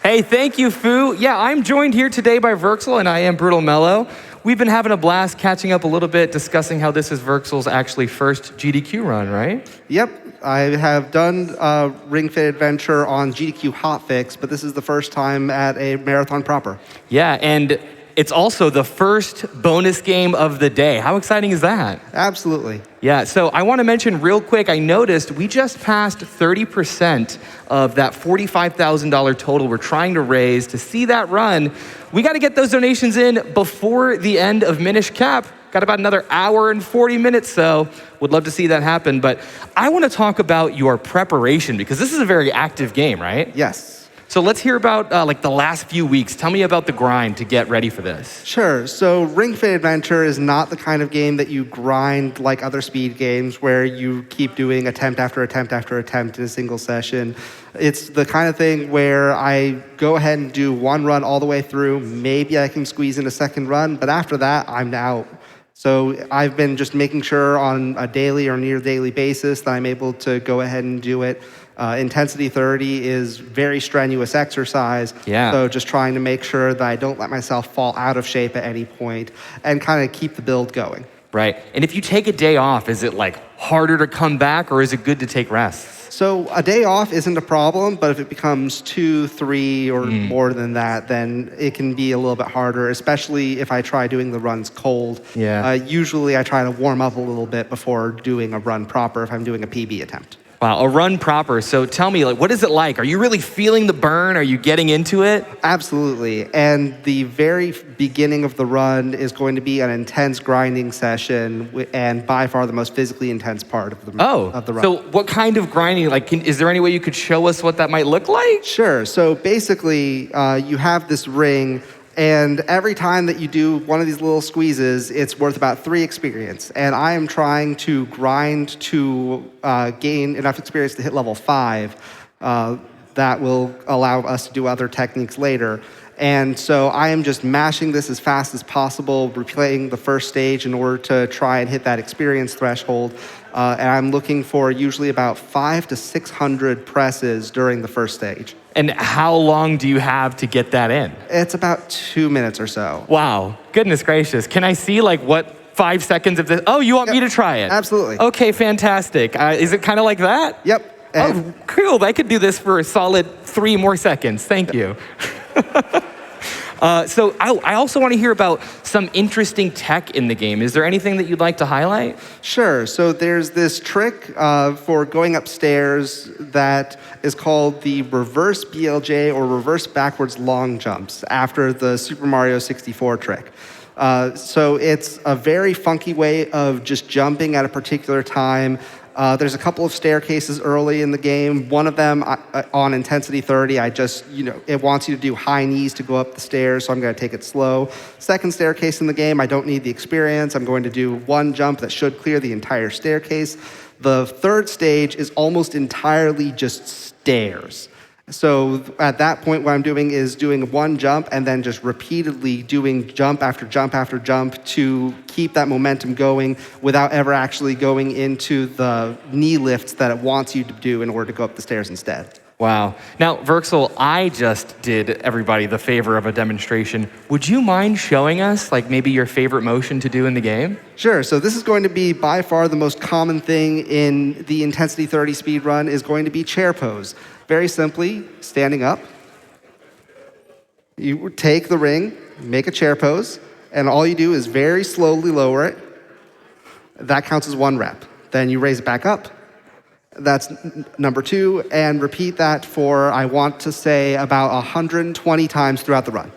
Hey, thank you, Fu. Yeah, I'm joined here today by Verxl, and I am Brutal Mellow. We've been having a blast catching up a little bit, discussing how this is Verxl's actually first GDQ run, right? Yep, I have done Ring Fit Adventure on GDQ Hotfix, but this is the first time at a marathon proper. Yeah, and it's also the first bonus game of the day. How exciting is that? Absolutely. Yeah, so I want to mention real quick, I noticed we just passed 30% of that $45,000 total we're trying to raise to see that run. We got to get those donations in before the end of Minish Cap. Got about another hour and 40 minutes, so would love to see that happen. But I want to talk about your preparation because this is a very active game, right? Yes. So let's hear about like the last few weeks. Tell me about the grind to get ready for this. Sure. So Ring Fit Adventure is not the kind of game that you grind like other speed games where you keep doing attempt after attempt after attempt in a single session. It's the kind of thing where I go ahead and do one run all the way through. Maybe I can squeeze in a second run, but after that, I'm out. So I've been just making sure on a daily or near daily basis that I'm able to go ahead and do it. Intensity 30 is very strenuous exercise. Yeah. So just trying to make sure that I don't let myself fall out of shape at any point and kind of keep the build going. Right. And if you take a day off, is it like harder to come back or is it good to take rests? So a day off isn't a problem, but if it becomes 2, 3, or more than that, then it can be a little bit harder, especially if I try doing the runs cold. Yeah. Usually I try to warm up a little bit before doing a run proper if I'm doing a PB attempt. Wow, a run proper. So tell me, like, what is it like? Are you really feeling the burn? Are you getting into it? Absolutely. And the very beginning of the run is going to be an intense grinding session and by far the most physically intense part of the run. So what kind of grinding? Like, is there any way you could show us what that might look like? Sure. So basically, you have this ring, and every time that you do one of these little squeezes, it's worth about 3 experience. And I am trying to grind to gain enough experience to hit level 5 that will allow us to do other techniques later. And so I am just mashing this as fast as possible, replaying the first stage in order to try and hit that experience threshold. And I'm looking for usually about 500 to 600 presses during the first stage. And how long do you have to get that in? It's about 2 minutes or so. Wow, goodness gracious. Can I see like what 5 seconds of this? Oh, you want me to try it? Absolutely. Okay, fantastic. Is it kind of like that? Yep. Oh, cool. I could do this for a solid 3 more seconds. Thank you. So I also want to hear about some interesting tech in the game. Is there anything that you'd like to highlight? Sure. So there's this trick for going upstairs that is called the reverse BLJ or reverse backwards long jumps after the Super Mario 64 trick. So it's a very funky way of just jumping at a particular time. There's a couple of staircases early in the game. One of them on intensity 30, it wants you to do high knees to go up the stairs, so I'm going to take it slow. Second staircase in the game, I don't need the experience. I'm going to do one jump that should clear the entire staircase. The third stage is almost entirely just stairs. So at that point, what I'm doing is doing one jump and then just repeatedly doing jump after jump after jump to keep that momentum going without ever actually going into the knee lifts that it wants you to do in order to go up the stairs instead. Wow. Now, Verxl, I just did everybody the favor of a demonstration. Would you mind showing us like maybe your favorite motion to do in the game? Sure. So this is going to be by far the most common thing in the Intensity 30 speed run is going to be chair pose. Very simply, standing up. You take the ring, make a chair pose, and all you do is very slowly lower it. That counts as 1 rep. Then you raise it back up. That's number 2, and repeat that for, I want to say, about 120 times throughout the run.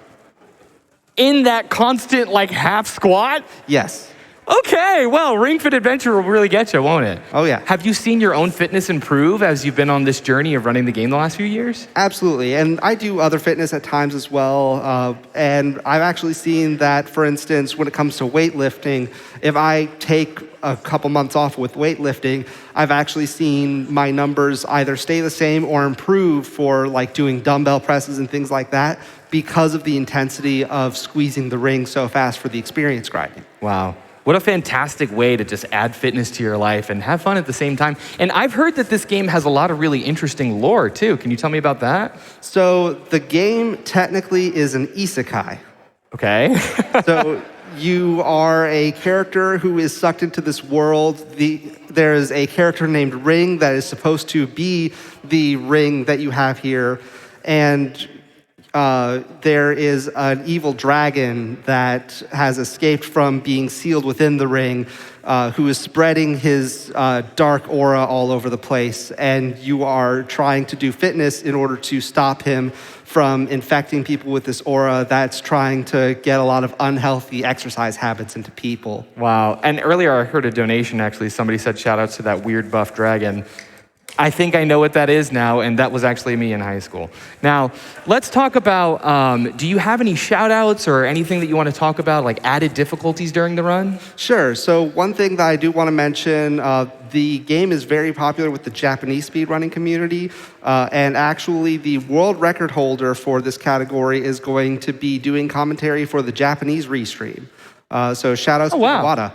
In that constant like half squat? Yes. Okay, well, Ring Fit Adventure will really get you, won't it? Oh, yeah. Have you seen your own fitness improve as you've been on this journey of running the game the last few years? Absolutely, and I do other fitness at times as well, and I've actually seen that, for instance, when it comes to weightlifting, if I take a couple months off with weightlifting, I've actually seen my numbers either stay the same or improve for like doing dumbbell presses and things like that because of the intensity of squeezing the ring so fast for the experience grinding. Wow. What a fantastic way to just add fitness to your life and have fun at the same time. And I've heard that this game has a lot of really interesting lore too. Can you tell me about that? So the game technically is an isekai. Okay. So you are a character who is sucked into this world. There's a character named Ring that is supposed to be the ring that you have here. And there is an evil dragon that has escaped from being sealed within the ring, who is spreading his dark aura all over the place. And you are trying to do fitness in order to stop him from infecting people with this aura that's trying to get a lot of unhealthy exercise habits into people. Wow. And earlier I heard a donation, actually. Somebody said shout outs to that weird buff dragon. I think I know what that is now, and that was actually me in high school. Now, let's talk about, do you have any shout outs or anything that you want to talk about, like added difficulties during the run? Sure. So one thing that I do want to mention, the game is very popular with the Japanese speedrunning community, and actually the world record holder for this category is going to be doing commentary for the Japanese restream. So shout outs to Iwata.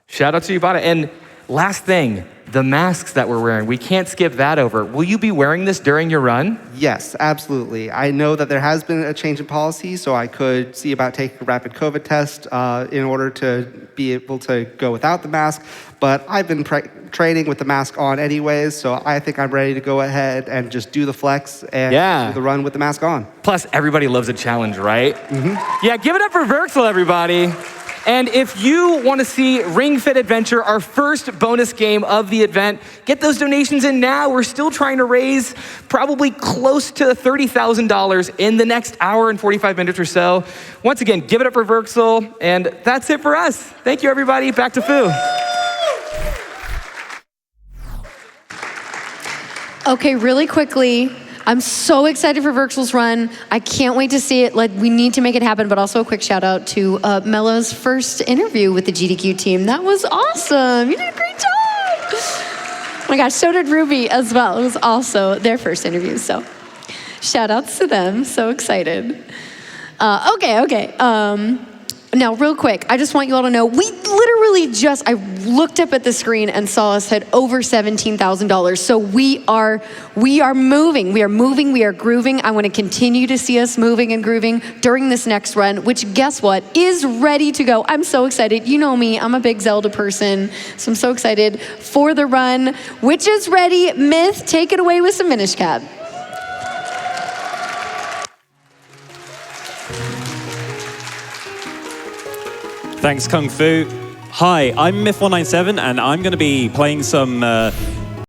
Shout out to Iwata. And last thing, the masks that we're wearing, we can't skip that over. Will you be wearing this during your run? Yes, absolutely. I know that there has been a change in policy, so I could see about taking a rapid COVID test in order to be able to go without the mask. But I've been training with the mask on anyways, so I think I'm ready to go ahead and just do the flex and do the run with the mask on. Plus, everybody loves a challenge, right? Mm-hmm. Yeah, give it up for Verxl, everybody. And if you want to see Ring Fit Adventure, our first bonus game of the event, get those donations in now. We're still trying to raise probably close to $30,000 in the next hour and 45 minutes or so. Once again, give it up for Verxl, and that's it for us. Thank you, everybody. Back to Fu. Okay, really quickly, I'm so excited for Verxl's run. I can't wait to see it. Like, we need to make it happen, but also a quick shout out to Mello's first interview with the GDQ team. That was awesome. You did a great job. Oh my gosh, so did Ruby as well. It was also their first interview, so shout outs to them. So excited. Okay. Now, real quick, I just want you all to know, we literally I looked up at the screen and saw us hit over $17,000. So we are moving, we are grooving. I want to continue to see us moving and grooving during this next run, which guess what, is ready to go. I'm so excited. You know me, I'm a big Zelda person, so I'm so excited for the run, which is ready. Myth, take it away with some Minish Cap. Thanks, Kung Fu. Hi, I'm Myth197, and I'm going to be playing some